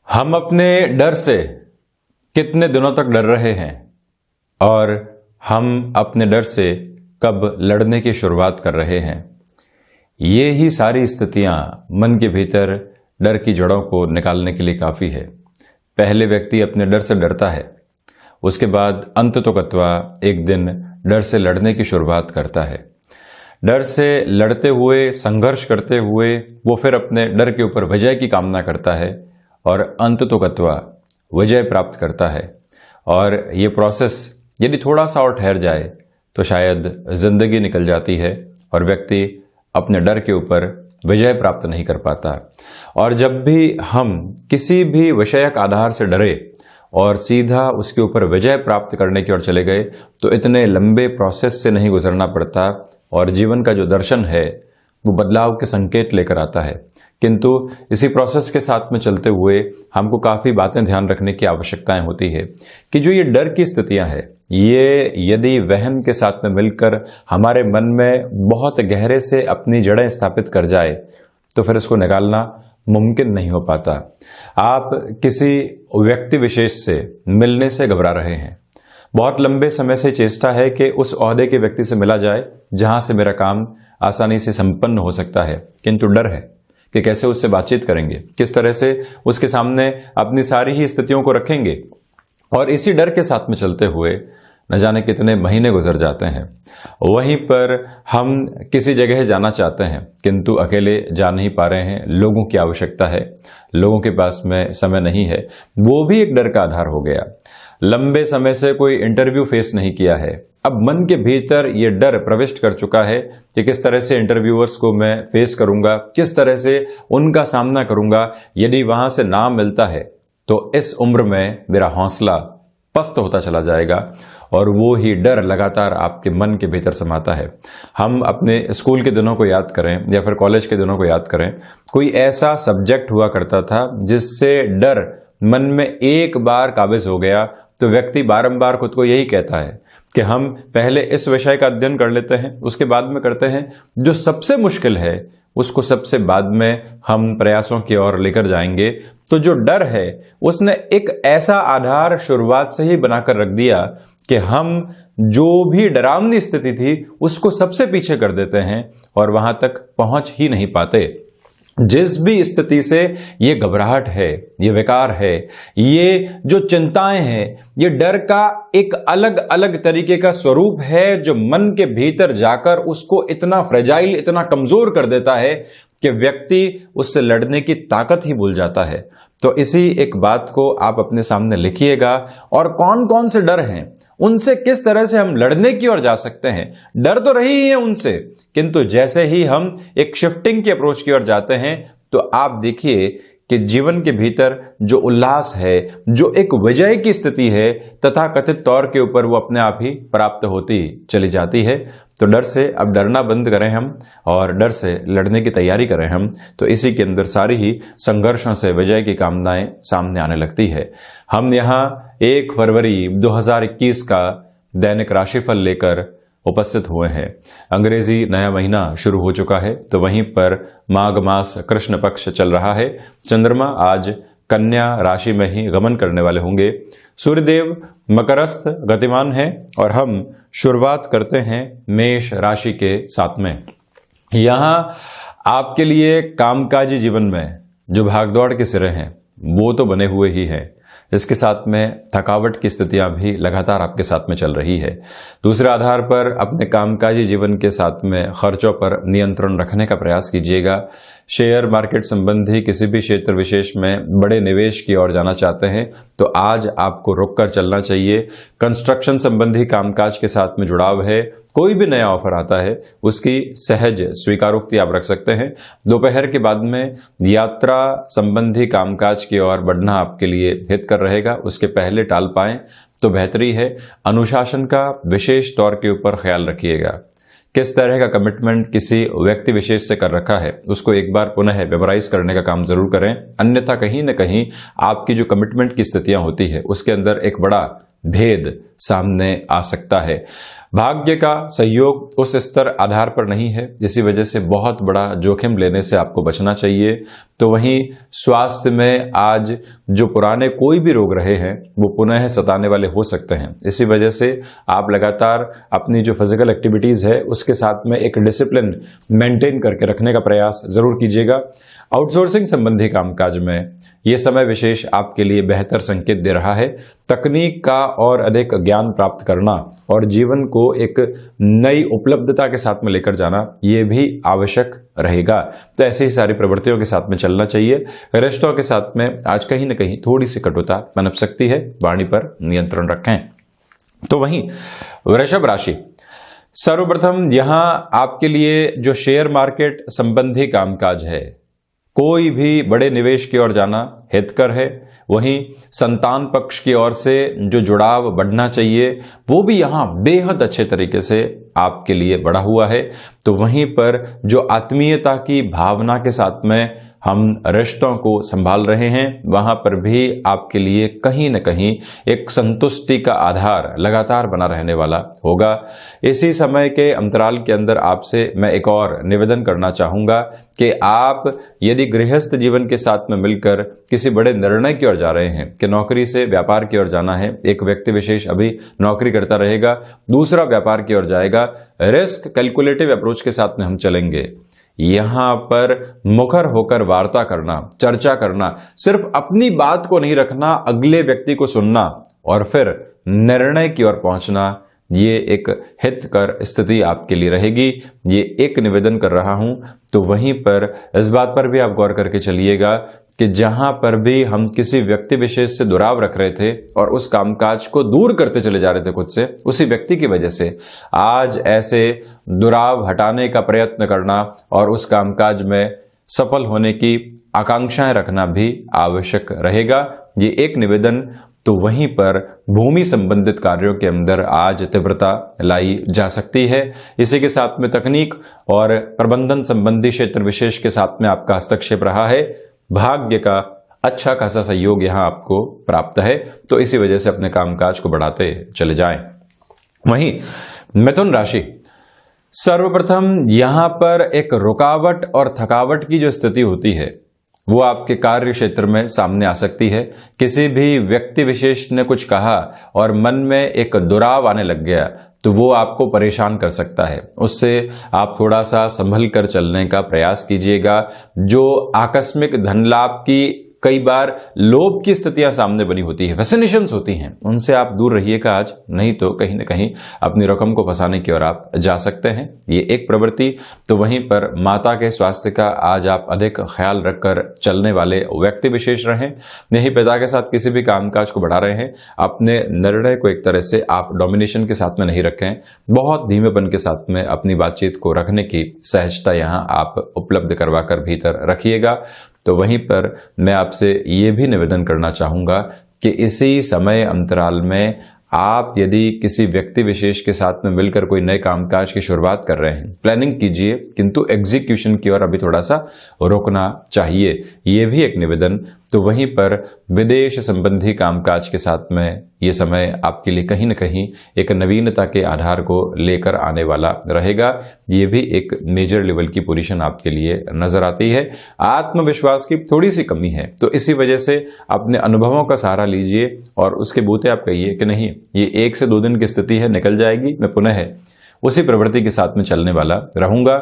हम अपने डर से कितने दिनों तक डर रहे हैं और हम अपने डर से कब लड़ने की शुरुआत कर रहे हैं। ये ही सारी स्थितियां मन के भीतर डर की जड़ों को निकालने के लिए काफ़ी है। पहले व्यक्ति अपने डर से डरता है, उसके बाद अंततोगत्वा एक दिन डर से लड़ने की शुरुआत करता है। डर से लड़ते हुए, संघर्ष करते हुए वो फिर अपने डर के ऊपर विजय की कामना करता है और अंततोगत्वा विजय प्राप्त करता है। और ये प्रोसेस यदि थोड़ा सा और ठहर जाए तो शायद जिंदगी निकल जाती है और व्यक्ति अपने डर के ऊपर विजय प्राप्त नहीं कर पाता। और जब भी हम किसी भी विषयक आधार से डरे और सीधा उसके ऊपर विजय प्राप्त करने की ओर चले गए तो इतने लंबे प्रोसेस से नहीं गुजरना पड़ता और जीवन का जो दर्शन है वो बदलाव के संकेत लेकर आता है। किंतु इसी प्रोसेस के साथ में चलते हुए हमको काफ़ी बातें ध्यान रखने की आवश्यकताएं होती है कि जो ये डर की स्थितियां हैं, ये यदि वहम के साथ में मिलकर हमारे मन में बहुत गहरे से अपनी जड़ें स्थापित कर जाए तो फिर इसको निकालना मुमकिन नहीं हो पाता। आप किसी व्यक्ति विशेष से मिलने से घबरा रहे हैं, बहुत लंबे समय से चेष्टा है कि उस ओहदे के व्यक्ति से मिला जाए जहां से मेरा काम आसानी से संपन्न हो सकता है, किंतु डर है कि कैसे उससे बातचीत करेंगे, किस तरह से उसके सामने अपनी सारी ही स्थितियों को रखेंगे। और इसी डर के साथ में चलते हुए न जाने कितने महीने गुजर जाते हैं। वहीं पर हम किसी जगह जाना चाहते हैं किंतु अकेले जा नहीं पा रहे हैं, लोगों की आवश्यकता है, लोगों के पास में समय नहीं है, वो भी एक डर का आधार हो गया। लंबे समय से कोई इंटरव्यू फेस नहीं किया है, अब मन के भीतर ये डर प्रविष्ट कर चुका है कि किस तरह से इंटरव्यूअर्स को मैं फेस करूंगा, किस तरह से उनका सामना करूंगा। यदि वहां से नाम मिलता है तो इस उम्र में मेरा हौसला पस्त होता चला जाएगा और वो ही डर लगातार आपके मन के भीतर समाता है। हम अपने स्कूल के दिनों को याद करें या फिर कॉलेज के दिनों को याद करें, कोई ऐसा सब्जेक्ट हुआ करता था जिससे डर मन में एक बार काबिज हो गया तो व्यक्ति बारंबार खुद को यही कहता है कि हम पहले इस विषय का अध्ययन कर लेते हैं, उसके बाद में करते हैं जो सबसे मुश्किल है उसको सबसे बाद में हम प्रयासों की ओर लेकर जाएंगे। तो जो डर है उसने एक ऐसा आधार शुरुआत से ही बनाकर रख दिया कि हम जो भी डरावनी स्थिति थी उसको सबसे पीछे कर देते हैं और वहां तक पहुंच ही नहीं पाते। जिस भी स्थिति से ये घबराहट है, ये विकार है, ये जो चिंताएं हैं, ये डर का एक अलग अलग तरीके का स्वरूप है जो मन के भीतर जाकर उसको इतना फ्रेजाइल, इतना कमजोर कर देता है कि व्यक्ति उससे लड़ने की ताकत ही भूल जाता है। तो इसी एक बात को आप अपने सामने लिखिएगा और कौन कौन से डर हैं, उनसे किस तरह से हम लड़ने की ओर जा सकते हैं। डर तो रही ही है उनसे, किंतु जैसे ही हम एक शिफ्टिंग की अप्रोच की ओर जाते हैं तो आप देखिए कि जीवन के भीतर जो उल्लास है, जो एक विजय की स्थिति है, तथाकथित तौर के ऊपर वो अपने आप ही प्राप्त होती चली जाती है। तो डर से अब डरना बंद करें हम और डर से लड़ने की तैयारी करें हम, तो इसी के अंदर सारी ही संघर्षों से विजय की कामनाएं सामने आने लगती है। हम यहाँ 1 फरवरी 2021 का दैनिक राशिफल लेकर उपस्थित हुए हैं। अंग्रेजी नया महीना शुरू हो चुका है तो वहीं पर माघ मास कृष्ण पक्ष चल रहा है। चंद्रमा आज कन्या राशि में ही गमन करने वाले होंगे। सूर्यदेव मकरस्थ गतिमान है और हम शुरुआत करते हैं मेष राशि के साथ में। यहाँ आपके लिए कामकाजी जीवन में जो भागदौड़ के सिरे हैं वो तो बने हुए ही हैं, इसके साथ में थकावट की स्थितियां भी लगातार आपके साथ में चल रही है। दूसरे आधार पर अपने कामकाजी जीवन के साथ में खर्चों पर नियंत्रण रखने का प्रयास कीजिएगा। शेयर मार्केट संबंधी किसी भी क्षेत्र विशेष में बड़े निवेश की ओर जाना चाहते हैं तो आज आपको रुककर चलना चाहिए। कंस्ट्रक्शन संबंधी कामकाज के साथ में जुड़ाव है, कोई भी नया ऑफर आता है उसकी सहज स्वीकारोक्ति आप रख सकते हैं। दोपहर के बाद में यात्रा संबंधी कामकाज की ओर बढ़ना आपके लिए हित कर रहेगा, उसके पहले टाल पाएं तो बेहतरी है। अनुशासन का विशेष तौर के ऊपर ख्याल रखिएगा। किस तरह का कमिटमेंट किसी व्यक्ति विशेष से कर रखा है उसको एक बार पुनः मेमोराइज करने का काम जरूर करें, अन्यथा कहीं न कहीं आपकी जो कमिटमेंट की स्थितियां होती है उसके अंदर एक बड़ा भेद सामने आ सकता है। भाग्य का सहयोग उस स्तर आधार पर नहीं है, इसी वजह से बहुत बड़ा जोखिम लेने से आपको बचना चाहिए। तो वहीं स्वास्थ्य में आज जो पुराने कोई भी रोग रहे हैं वो पुनः सताने वाले हो सकते हैं। इसी वजह से आप लगातार अपनी जो फिजिकल एक्टिविटीज है उसके साथ में एक डिसिप्लिन मेंटेन करके रखने का प्रयास जरूर कीजिएगा। आउटसोर्सिंग संबंधी कामकाज में ये समय विशेष आपके लिए बेहतर संकेत दे रहा है। तकनीक का और अधिक ज्ञान प्राप्त करना और जीवन को एक नई उपलब्धता के साथ में लेकर जाना ये भी आवश्यक रहेगा। तो ऐसी ही सारी प्रवृत्तियों के साथ में चलना चाहिए। रिश्तों के साथ में आज कहीं ना कहीं थोड़ी सी कटुता पनप सकती है, वाणी पर नियंत्रण रखें। तो वहीं वृषभ राशि, सर्वप्रथम यहां आपके लिए जो शेयर मार्केट संबंधी कामकाज है, कोई भी बड़े निवेश की ओर जाना हितकर है। वहीं संतान पक्ष की ओर से जो जुड़ाव बढ़ना चाहिए वो भी यहां बेहद अच्छे तरीके से आपके लिए बढ़ा हुआ है। तो वहीं पर जो आत्मीयता की भावना के साथ में हम रिश्तों को संभाल रहे हैं, वहां पर भी आपके लिए कहीं न कहीं एक संतुष्टि का आधार लगातार बना रहने वाला होगा। इसी समय के अंतराल के अंदर आपसे मैं एक और निवेदन करना चाहूंगा कि आप यदि गृहस्थ जीवन के साथ में मिलकर किसी बड़े निर्णय की ओर जा रहे हैं कि नौकरी से व्यापार की ओर जाना है, एक व्यक्ति विशेष अभी नौकरी करता रहेगा, दूसरा व्यापार की ओर जाएगा, रिस्क कैलकुलेटिव अप्रोच के साथ में हम चलेंगे। यहां पर मुखर होकर वार्ता करना, चर्चा करना, सिर्फ अपनी बात को नहीं रखना, अगले व्यक्ति को सुनना और फिर निर्णय की ओर पहुंचना, ये एक हितकर स्थिति आपके लिए रहेगी। ये एक निवेदन कर रहा हूं। तो वहीं पर इस बात पर भी आप गौर करके चलिएगा कि जहां पर भी हम किसी व्यक्ति विशेष से दुराव रख रहे थे और उस कामकाज को दूर करते चले जा रहे थे खुद से, उसी व्यक्ति की वजह से आज ऐसे दुराव हटाने का प्रयत्न करना और उस कामकाज में सफल होने की आकांक्षाएं रखना भी आवश्यक रहेगा। ये एक निवेदन। तो वहीं पर भूमि संबंधित कार्यों के अंदर आज तीव्रता लाई जा सकती है। इसी के साथ में तकनीक और प्रबंधन संबंधी क्षेत्र विशेष के साथ में आपका हस्तक्षेप रहा है। भाग्य का अच्छा खासा सहयोग यहां आपको प्राप्त है, तो इसी वजह से अपने कामकाज को बढ़ाते चले जाएं। वहीं मिथुन राशि, सर्वप्रथम यहां पर एक रुकावट और थकावट की जो स्थिति होती है वो आपके कार्य क्षेत्र में सामने आ सकती है। किसी भी व्यक्ति विशेष ने कुछ कहा और मन में एक दुराव आने लग गया तो वो आपको परेशान कर सकता है। उससे आप थोड़ा सा संभल कर चलने का प्रयास कीजिएगा। जो आकस्मिक धन लाभ की कई बार लोभ की स्थितियां सामने बनी होती है, फैसिनेशंस होती हैं, उनसे आप दूर रहिएगा आज, नहीं तो कहीं ना कहीं अपनी रकम को फंसाने की ओर आप जा सकते हैं। ये एक प्रवृत्ति। तो वहीं पर माता के स्वास्थ्य का आज आप अधिक ख्याल रखकर चलने वाले व्यक्ति विशेष रहें। यही पिता के साथ किसी भी कामकाज को बढ़ा रहे हैं, अपने निर्णय को एक तरह से आप डोमिनेशन के साथ में नहीं रखें, बहुत धीमेपन के साथ में अपनी बातचीत को रखने की सहजता यहाँ आप उपलब्ध करवा कर भीतर रखिएगा। तो वहीं पर मैं आपसे ये भी निवेदन करना चाहूंगा कि इसी समय अंतराल में आप यदि किसी व्यक्ति विशेष के साथ में मिलकर कोई नए कामकाज की शुरुआत कर रहे हैं, प्लानिंग कीजिए, किंतु एग्जीक्यूशन की ओर अभी थोड़ा सा रुकना चाहिए। ये भी एक निवेदन। तो वहीं पर विदेश संबंधी कामकाज के साथ में ये समय आपके लिए कहीं न कहीं एक नवीनता के आधार को लेकर आने वाला रहेगा। ये भी एक मेजर लेवल की पोजीशन आपके लिए नजर आती है। आत्मविश्वास की थोड़ी सी कमी है, तो इसी वजह से अपने अनुभवों का सहारा लीजिए और उसके बूते आप कहिए कि नहीं, ये 1 से 2 दिन की स्थिति है, निकल जाएगी, मैं पुनः उसी प्रवृत्ति के साथ में चलने वाला रहूंगा।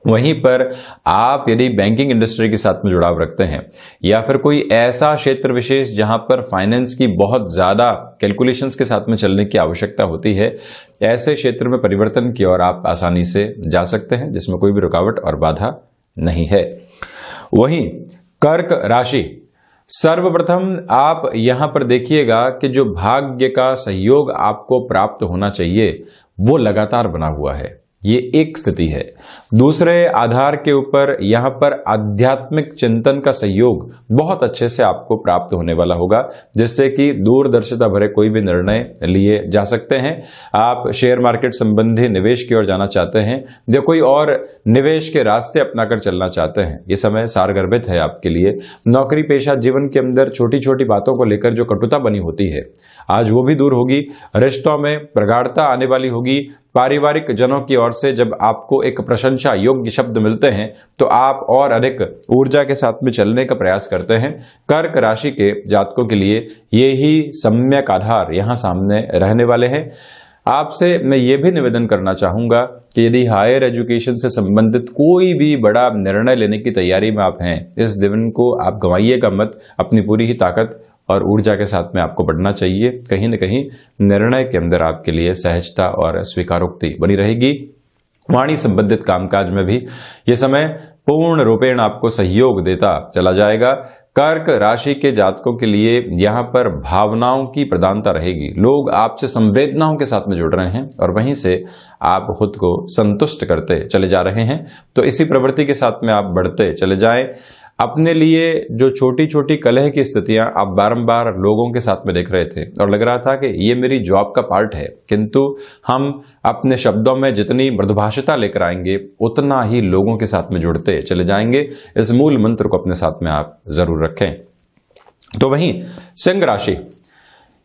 वहीं पर आप यदि बैंकिंग इंडस्ट्री के साथ में जुड़ाव रखते हैं या फिर कोई ऐसा क्षेत्र विशेष जहां पर फाइनेंस की बहुत ज्यादा कैलकुलेशंस के साथ में चलने की आवश्यकता होती है, ऐसे क्षेत्र में परिवर्तन की ओर आप आसानी से जा सकते हैं, जिसमें कोई भी रुकावट और बाधा नहीं है। वहीं कर्क राशि, सर्वप्रथम आप यहां पर देखिएगा कि जो भाग्य का सहयोग आपको प्राप्त होना चाहिए वो लगातार बना हुआ है। ये एक स्थिति है। दूसरे आधार के ऊपर यहां पर आध्यात्मिक चिंतन का सहयोग बहुत अच्छे से आपको प्राप्त होने वाला होगा, जिससे कि दूरदर्शिता भरे कोई भी निर्णय लिए जा सकते हैं। आप शेयर मार्केट संबंधी निवेश की ओर जाना चाहते हैं या कोई और निवेश के रास्ते अपनाकर चलना चाहते हैं, ये समय सारगर्भित है आपके लिए। नौकरी पेशा जीवन के अंदर छोटी छोटी बातों को लेकर जो कटुता बनी होती है, आज वो भी दूर होगी। रिश्तों में प्रगाढ़ता आने वाली होगी। पारिवारिक जनों की ओर से जब आपको एक प्रशंसा योग्य शब्द मिलते हैं तो आप और अधिक ऊर्जा के साथ में चलने का प्रयास करते हैं। कर्क राशि के जातकों के लिए ये ही सम्यक आधार यहां सामने रहने वाले हैं। आपसे मैं ये भी निवेदन करना चाहूंगा कि यदि हायर एजुकेशन से संबंधित कोई भी बड़ा निर्णय लेने की तैयारी में आप हैं, इस दिन को आप गंवाइएगा मत। अपनी पूरी ही ताकत और ऊर्जा के साथ में आपको बढ़ना चाहिए। कहीं न कहीं निर्णय के अंदर आपके लिए सहजता और स्वीकारोक्ति बनी रहेगी। वाणी संबंधित कामकाज में भी ये समय पूर्ण रूपेण आपको सहयोग देता चला जाएगा। कर्क राशि के जातकों के लिए यहां पर भावनाओं की प्रधानता रहेगी। लोग आपसे संवेदनाओं के साथ में जुड़ रहे हैं और वहीं से आप खुद को संतुष्ट करते चले जा रहे हैं। तो इसी प्रवृत्ति के साथ में आप बढ़ते चले जाएं। अपने लिए जो छोटी छोटी कलह की स्थितियां आप बारंबार लोगों के साथ में देख रहे थे और लग रहा था कि ये मेरी जॉब का पार्ट है, किंतु हम अपने शब्दों में जितनी मृदुभाषिता लेकर आएंगे उतना ही लोगों के साथ में जुड़ते चले जाएंगे। इस मूल मंत्र को अपने साथ में आप जरूर रखें। तो वहीं सिंह राशि,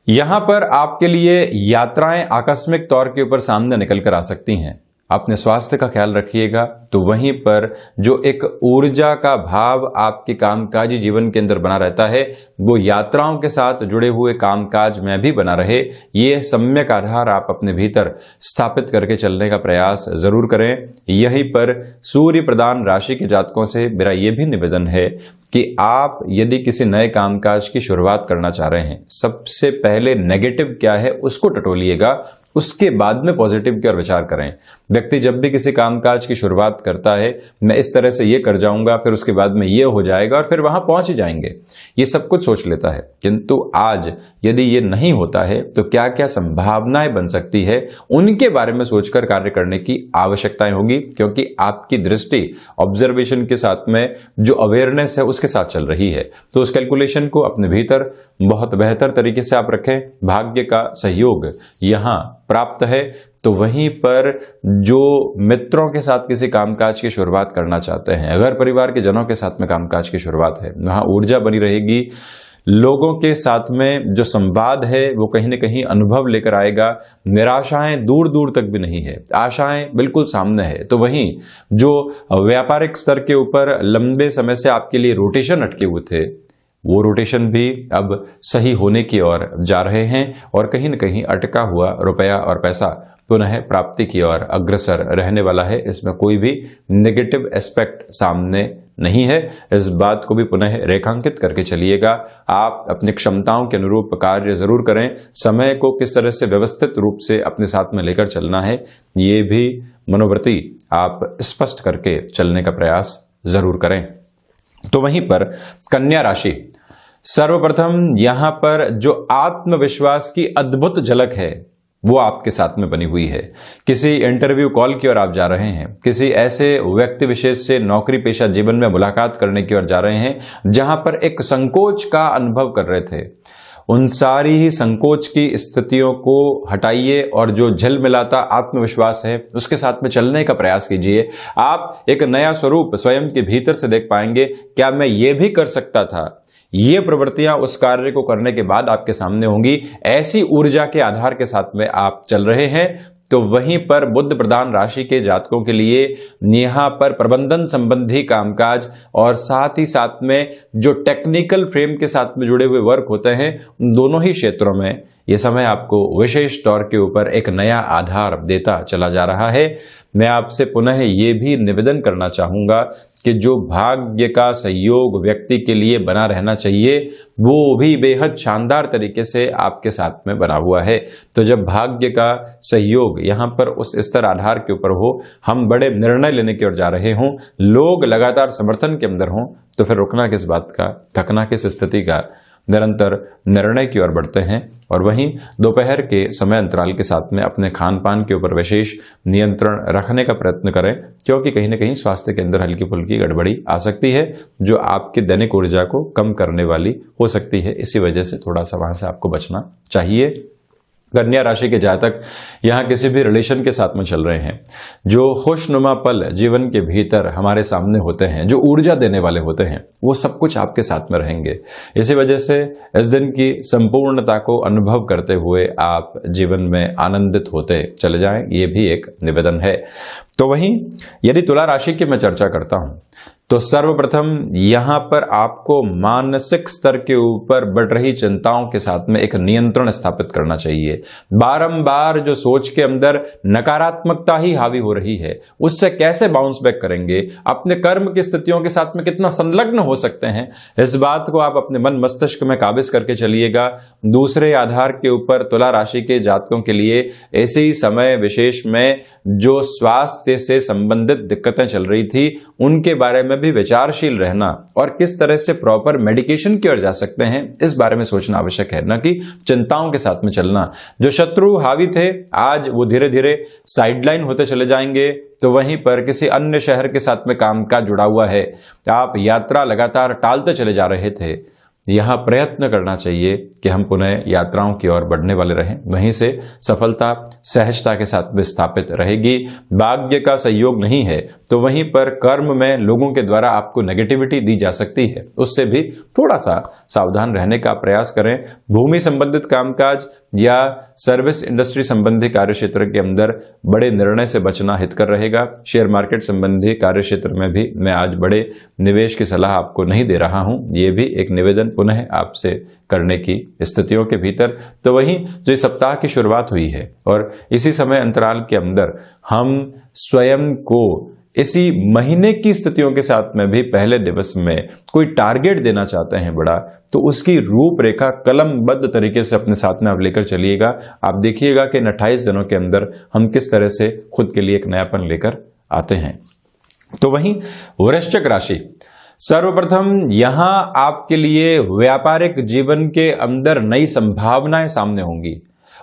यहां पर आपके लिए यात्राएं आकस्मिक तौर के ऊपर सामने निकल कर आ सकती हैं। अपने स्वास्थ्य का ख्याल रखिएगा। तो वहीं पर जो एक ऊर्जा का भाव आपके कामकाजी जीवन के अंदर बना रहता है, वो यात्राओं के साथ जुड़े हुए कामकाज में भी बना रहे। ये सम्यक आधार आप अपने भीतर स्थापित करके चलने का प्रयास जरूर करें। यहीं पर सूर्य प्रधान राशि के जातकों से मेरा यह भी निवेदन है कि आप यदि किसी नए कामकाज की शुरुआत करना चाह रहे हैं, सबसे पहले नेगेटिव क्या है उसको टटोलिएगा, उसके बाद में पॉजिटिव की ओर विचार करें। व्यक्ति जब भी किसी कामकाज की शुरुआत करता है, मैं इस तरह से ये कर जाऊंगा, फिर उसके बाद में ये हो जाएगा और फिर वहां पहुंच ही जाएंगे, ये सब कुछ सोच लेता है। किंतु आज यदि ये नहीं होता है तो क्या क्या संभावनाएं बन सकती है, उनके बारे में सोचकर कार्य करने की आवश्यकताएं होगी, क्योंकि आपकी दृष्टि ऑब्जर्वेशन के साथ में जो अवेयरनेस है उसके साथ चल रही है। तो उस कैलकुलेशन को अपने भीतर बहुत बेहतर तरीके से आप रखें। भाग्य का सहयोग यहां प्राप्त है। तो वहीं पर जो मित्रों के साथ किसी कामकाज की शुरुआत करना चाहते हैं, अगर परिवार के जनों के साथ में कामकाज की शुरुआत है, वहां ऊर्जा बनी रहेगी। लोगों के साथ में जो संवाद है वो कहीं न कहीं अनुभव लेकर आएगा। निराशाएं दूर दूर तक भी नहीं है, आशाएं बिल्कुल सामने है। तो वहीं जो व्यापारिक स्तर के ऊपर लंबे समय से आपके लिए रोटेशन अटके हुए थे, वो रोटेशन भी अब सही होने की ओर जा रहे हैं और कहीं न कहीं अटका हुआ रुपया और पैसा पुनः प्राप्ति की ओर अग्रसर रहने वाला है। इसमें कोई भी नेगेटिव एस्पेक्ट सामने नहीं है। इस बात को भी पुनः रेखांकित करके चलिएगा। आप अपनी क्षमताओं के अनुरूप कार्य जरूर करें। समय को किस तरह से व्यवस्थित रूप से अपने साथ में लेकर चलना है, ये भी मनोवृत्ति आप स्पष्ट करके चलने का प्रयास जरूर करें। तो वहीं पर कन्या राशि, सर्वप्रथम यहां पर जो आत्मविश्वास की अद्भुत झलक है वो आपके साथ में बनी हुई है। किसी इंटरव्यू कॉल की ओर आप जा रहे हैं, किसी ऐसे व्यक्ति विशेष से नौकरी पेशा जीवन में मुलाकात करने की ओर जा रहे हैं जहां पर एक संकोच का अनुभव कर रहे थे। उन सारी ही संकोच की स्थितियों को हटाइए और जो झिलमिलाता आत्मविश्वास है उसके साथ में चलने का प्रयास कीजिए। आप एक नया स्वरूप स्वयं के भीतर से देख पाएंगे। क्या मैं ये भी कर सकता था? ये प्रवृत्तियां उस कार्य को करने के बाद आपके सामने होंगी। ऐसी ऊर्जा के आधार के साथ में आप चल रहे हैं। तो वहीं पर बुध प्रधान राशि के जातकों के लिए यहां पर प्रबंधन संबंधी कामकाज और साथ ही साथ में जो टेक्निकल फ्रेम के साथ में जुड़े हुए वर्क होते हैं, उन दोनों ही क्षेत्रों में ये समय आपको विशेष तौर के ऊपर एक नया आधार देता चला जा रहा है। मैं आपसे पुनः ये भी निवेदन करना चाहूंगा कि जो भाग्य का सहयोग व्यक्ति के लिए बना रहना चाहिए वो भी बेहद शानदार तरीके से आपके साथ में बना हुआ है। तो जब भाग्य का सहयोग यहाँ पर उस स्तर आधार के ऊपर हो, हम बड़े निर्णय लेने की ओर जा रहे हों, लोग लगातार समर्थन के अंदर हों, तो फिर रुकना किस बात का, थकना किस स्थिति का। निरंतर निर्णय की ओर बढ़ते हैं। और वहीं दोपहर के समय अंतराल के साथ में अपने खान पान के ऊपर विशेष नियंत्रण रखने का प्रयत्न करें, क्योंकि कहीं ना कहीं स्वास्थ्य के अंदर हल्की फुल्की गड़बड़ी आ सकती है जो आपकी दैनिक ऊर्जा को कम करने वाली हो सकती है। इसी वजह से थोड़ा सा वहां से आपको बचना चाहिए। कन्या राशि के जातक यहाँ किसी भी रिलेशन के साथ में चल रहे हैं, जो खुशनुमा पल जीवन के भीतर हमारे सामने होते हैं, जो ऊर्जा देने वाले होते हैं, वो सब कुछ आपके साथ में रहेंगे। इसी वजह से इस दिन की संपूर्णता को अनुभव करते हुए आप जीवन में आनंदित होते चले जाएं, ये भी एक निवेदन है। तो वहीं यदि तुला राशि की मैं चर्चा करता हूं तो सर्वप्रथम यहां पर आपको मानसिक स्तर के ऊपर बढ़ रही चिंताओं के साथ में एक नियंत्रण स्थापित करना चाहिए। बारंबार जो सोच के अंदर नकारात्मकता ही हावी हो रही है, उससे कैसे बाउंस बैक करेंगे, अपने कर्म की स्थितियों के साथ में कितना संलग्न हो सकते हैं, इस बात को आप अपने मन मस्तिष्क में काबिज करके चलिएगा। दूसरे आधार के ऊपर तुला राशि के जातकों के लिए ऐसे समय विशेष में जो स्वास्थ्य से संबंधित दिक्कतें चल रही थी, उनके बारे में भी विचारशील रहना और किस तरह से प्रॉपर मेडिकेशन की ओर जा सकते हैं, इस बारे में सोचना आवश्यक है, न कि चिंताओं के साथ में चलना। जो शत्रु हावी थे, आज वो धीरे धीरे साइडलाइन होते चले जाएंगे। तो वहीं पर किसी अन्य शहर के साथ में काम का जुड़ा हुआ है, आप यात्रा लगातार टालते चले जा रहे थे, यहां प्रयत्न करना चाहिए कि हम पुनः यात्राओं की ओर बढ़ने वाले रहें। वहीं से सफलता सहजता के साथ विस्थापित रहेगी। भाग्य का सहयोग नहीं है तो वहीं पर कर्म में लोगों के द्वारा आपको नेगेटिविटी दी जा सकती है, उससे भी थोड़ा सा सावधान रहने का प्रयास करें। भूमि संबंधित कामकाज या सर्विस इंडस्ट्री संबंधी कार्य क्षेत्र के अंदर बड़े निर्णय से बचना हितकर रहेगा। शेयर मार्केट संबंधी कार्य क्षेत्र में भी मैं आज बड़े निवेश की सलाह आपको नहीं दे रहा हूं, ये भी एक निवेदन पुनः आपसे करने की स्थितियों के भीतर। तो वहीं जो इस सप्ताह की शुरुआत हुई है और इसी समय अंतराल के अंदर हम स्वयं को इसी महीने की स्थितियों के साथ में भी पहले दिवस में कोई टारगेट देना चाहते हैं बड़ा, तो उसकी रूपरेखा कलमबद्ध तरीके से अपने साथ में आप लेकर चलिएगा। आप देखिएगा कि 28 दिनों के अंदर हम किस तरह से खुद के लिए एक नयापन लेकर आते हैं। तो वहीं वृश्चिक राशि, सर्वप्रथम यहां आपके लिए व्यापारिक जीवन के अंदर नई संभावनाएं सामने होंगी,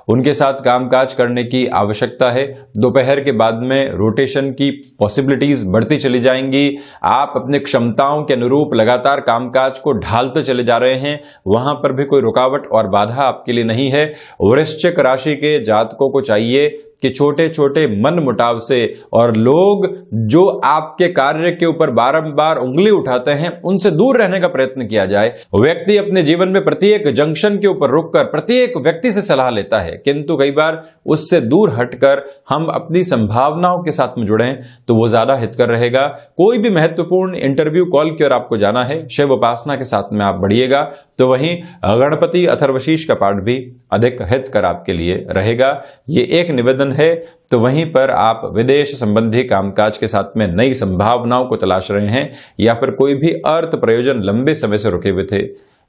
उनके साथ कामकाज करने की आवश्यकता है। दोपहर के बाद में रोटेशन की पॉसिबिलिटीज बढ़ती चली जाएंगी। आप अपने क्षमताओं के अनुरूप लगातार कामकाज को ढालते चले जा रहे हैं, वहां पर भी कोई रुकावट और बाधा आपके लिए नहीं है। वृश्चिक राशि के जातकों को चाहिए कि छोटे छोटे मन मुटाव से और लोग जो आपके कार्य के ऊपर बारंबार उंगली उठाते हैं, उनसे दूर रहने का प्रयत्न किया जाए। व्यक्ति अपने जीवन में प्रत्येक जंक्शन के ऊपर रुककर प्रत्येक व्यक्ति से सलाह लेता है, किंतु कई बार उससे दूर हटकर हम अपनी संभावनाओं के साथ में जुड़ें तो वो ज्यादा हितकर रहेगा। कोई भी महत्वपूर्ण इंटरव्यू कॉल की ओर आपको जाना है, शिव उपासना के साथ में आप बढ़िएगा। तो वहीं गणपति अथर्वशीष का पाठ भी अधिक हितकर आपके लिए रहेगा, ये एक निवेदन है। तो वहीं पर आप विदेश संबंधी कामकाज के साथ में नई संभावनाओं को तलाश रहे हैं या फिर कोई भी अर्थ प्रयोजन लंबे समय से रुके हुए थे,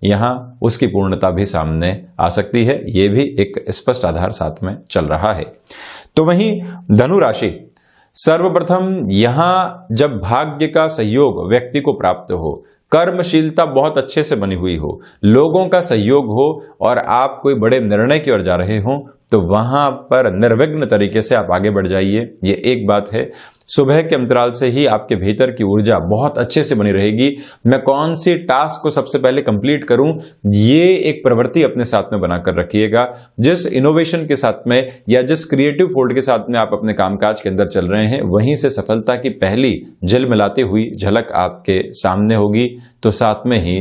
यहां उसकी पूर्णता भी सामने आ सकती है, ये भी एक स्पष्ट आधार साथ में चल रहा है। तो वहीं धनु राशि, सर्वप्रथम यहां जब भाग्य का सहयोग व्यक्ति को प्राप्त हो, कर्मशीलता बहुत अच्छे से बनी हुई हो, लोगों का सहयोग हो और आप कोई बड़े निर्णय की ओर जा रहे हो, तो वहां पर निर्विघ्न तरीके से आप आगे बढ़ जाइए, ये एक बात है। सुबह के अंतराल से ही आपके भीतर की ऊर्जा बहुत अच्छे से बनी रहेगी। मैं कौन सी टास्क को सबसे पहले कंप्लीट करूं, ये एक प्रवृत्ति अपने साथ में बनाकर रखिएगा। जिस इनोवेशन के साथ में या जिस क्रिएटिव फोल्ड के साथ में आप अपने कामकाज के अंदर चल रहे हैं, वहीं से सफलता की पहली झिलमिलाती हुई झलक आपके सामने होगी। तो साथ में ही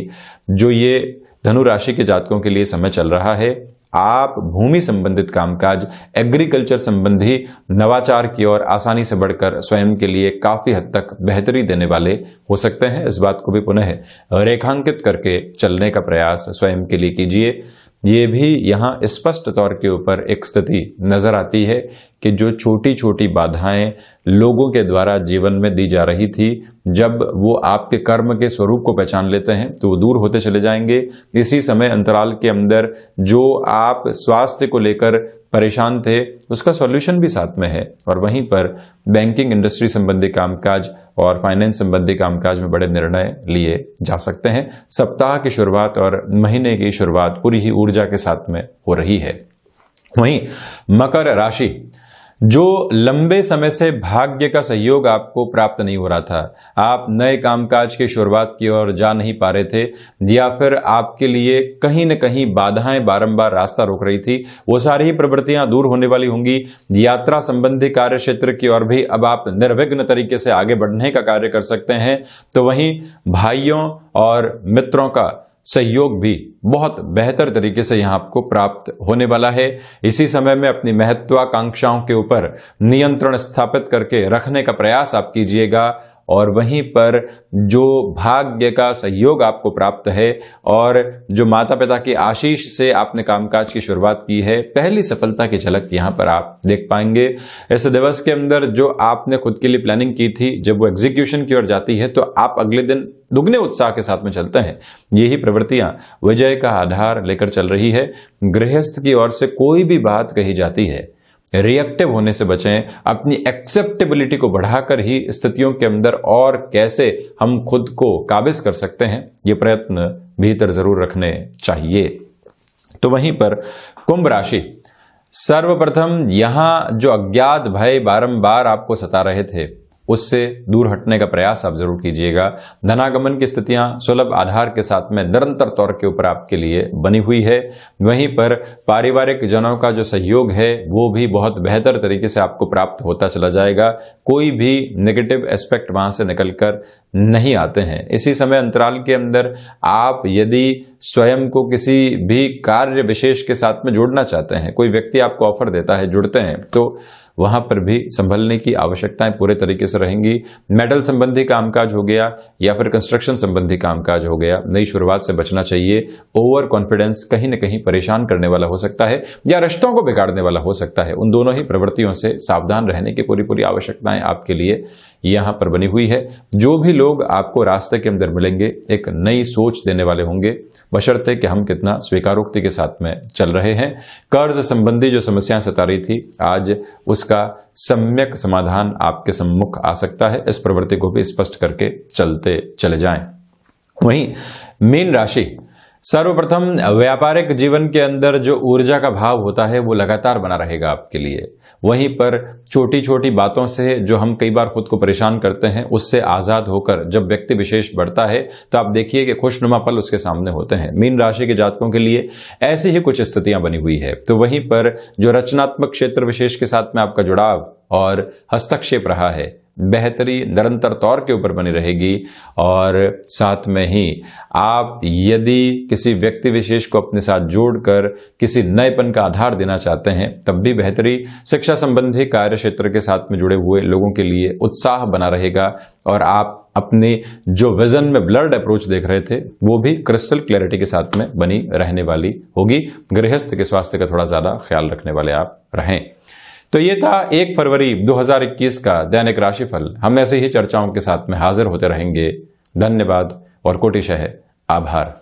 जो ये धनु राशि के जातकों के लिए समय चल रहा है, आप भूमि संबंधित कामकाज, एग्रीकल्चर संबंधी नवाचार की ओर आसानी से बढ़कर स्वयं के लिए काफी हद तक बेहतरी देने वाले हो सकते हैं। इस बात को भी पुनः रेखांकित करके चलने का प्रयास स्वयं के लिए कीजिए। ये भी यहाँ स्पष्ट तौर के ऊपर एक स्थिति नजर आती है कि जो छोटी छोटी बाधाएं लोगों के द्वारा जीवन में दी जा रही थी, जब वो आपके कर्म के स्वरूप को पहचान लेते हैं तो वो दूर होते चले जाएंगे। इसी समय अंतराल के अंदर जो आप स्वास्थ्य को लेकर परेशान थे उसका सॉल्यूशन भी साथ में है। और वहीं पर बैंकिंग इंडस्ट्री संबंधी कामकाज और फाइनेंस संबंधी कामकाज में बड़े निर्णय लिए जा सकते हैं। सप्ताह की शुरुआत और महीने की शुरुआत पूरी ही ऊर्जा के साथ में हो रही है। वहीं मकर राशि, जो लंबे समय से भाग्य का सहयोग आपको प्राप्त नहीं हो रहा था, आप नए कामकाज की शुरुआत की ओर जा नहीं पा रहे थे, या फिर आपके लिए कहीं न कहीं बाधाएं बारंबार रास्ता रोक रही थी, वो सारी ही प्रवृत्तियां दूर होने वाली होंगी। यात्रा संबंधी कार्य क्षेत्र की ओर भी अब आप निर्विघ्न तरीके से आगे बढ़ने का कार्य कर सकते हैं। तो वहीं भाइयों और मित्रों का सहयोग भी बहुत बेहतर तरीके से यहां आपको प्राप्त होने वाला है। इसी समय में अपनी महत्वाकांक्षाओं के ऊपर नियंत्रण स्थापित करके रखने का प्रयास आप कीजिएगा। और वहीं पर जो भाग्य का सहयोग आपको प्राप्त है और जो माता पिता की आशीष से आपने कामकाज की शुरुआत की है, पहली सफलता की झलक यहां पर आप देख पाएंगे। इस दिवस के अंदर जो आपने खुद के लिए प्लानिंग की थी, जब वो एग्जीक्यूशन की ओर जाती है तो आप अगले दिन दुगने उत्साह के साथ में चलते हैं। यही प्रवृत्तियां विजय का आधार लेकर चल रही है। गृहस्थ की ओर से कोई भी बात कही जाती है, रिएक्टिव होने से बचें। अपनी एक्सेप्टेबिलिटी को बढ़ाकर ही स्थितियों के अंदर और कैसे हम खुद को काबिज कर सकते हैं, ये प्रयत्न भीतर जरूर रखने चाहिए। तो वहीं पर कुंभ राशि, सर्वप्रथम यहां जो अज्ञात भय बारंबार आपको सता रहे थे, उससे दूर हटने का प्रयास आप जरूर कीजिएगा। धनागमन की स्थितियां सुलभ आधार के साथ में निरंतर तौर के ऊपर आपके लिए बनी हुई है। वहीं पर पारिवारिक जनों का जो सहयोग है वो भी बहुत बेहतर तरीके से आपको प्राप्त होता चला जाएगा। कोई भी नेगेटिव एस्पेक्ट वहां से निकलकर नहीं आते हैं। इसी समय अंतराल के अंदर आप यदि स्वयं को किसी भी कार्य विशेष के साथ में जोड़ना चाहते हैं, कोई व्यक्ति आपको ऑफर देता है, जुड़ते हैं, तो वहां पर भी संभलने की आवश्यकताएं पूरे तरीके से रहेंगी। मेटल संबंधी कामकाज हो गया या फिर कंस्ट्रक्शन संबंधी कामकाज हो गया, नई शुरुआत से बचना चाहिए। ओवर कॉन्फिडेंस कहीं न कहीं परेशान करने वाला हो सकता है या रिश्तों को बिगाड़ने वाला हो सकता है। उन दोनों ही प्रवृत्तियों से सावधान रहने की पूरी आवश्यकताएं आपके लिए यहां पर बनी हुई है। जो भी लोग आपको रास्ते के अंदर मिलेंगे एक नई सोच देने वाले होंगे, बशर्ते कि हम कितना स्वीकारोक्ति के साथ में चल रहे हैं। कर्ज संबंधी जो समस्याएं सता रही थी, आज उसका सम्यक समाधान आपके सम्मुख आ सकता है। इस प्रवृत्ति को भी स्पष्ट करके चलते चले जाएं। वहीं मीन राशि, सर्वप्रथम व्यापारिक जीवन के अंदर जो ऊर्जा का भाव होता है वो लगातार बना रहेगा आपके लिए। वहीं पर छोटी छोटी बातों से जो हम कई बार खुद को परेशान करते हैं, उससे आजाद होकर जब व्यक्ति विशेष बढ़ता है तो आप देखिए कि खुशनुमा पल उसके सामने होते हैं। मीन राशि के जातकों के लिए ऐसी ही कुछ स्थितियां बनी हुई है। तो वहीं पर जो रचनात्मक क्षेत्र विशेष के साथ में आपका जुड़ाव और हस्तक्षेप रहा है, बेहतरी निरंतर तौर के ऊपर बनी रहेगी। और साथ में ही आप यदि किसी व्यक्ति विशेष को अपने साथ जोड़कर किसी नएपन का आधार देना चाहते हैं, तब भी बेहतरी। शिक्षा संबंधी कार्य क्षेत्र के साथ में जुड़े हुए लोगों के लिए उत्साह बना रहेगा और आप अपने जो विजन में ब्लर्ड अप्रोच देख रहे थे वो भी क्रिस्टल क्लैरिटी के साथ में बनी रहने वाली होगी। गृहस्थ के स्वास्थ्य का थोड़ा ज्यादा ख्याल रखने वाले आप रहें। तो ये था 1 फरवरी 2021 का दैनिक राशिफल। हम ऐसे ही चर्चाओं के साथ में हाजिर होते रहेंगे। धन्यवाद और कोटिशः आभार।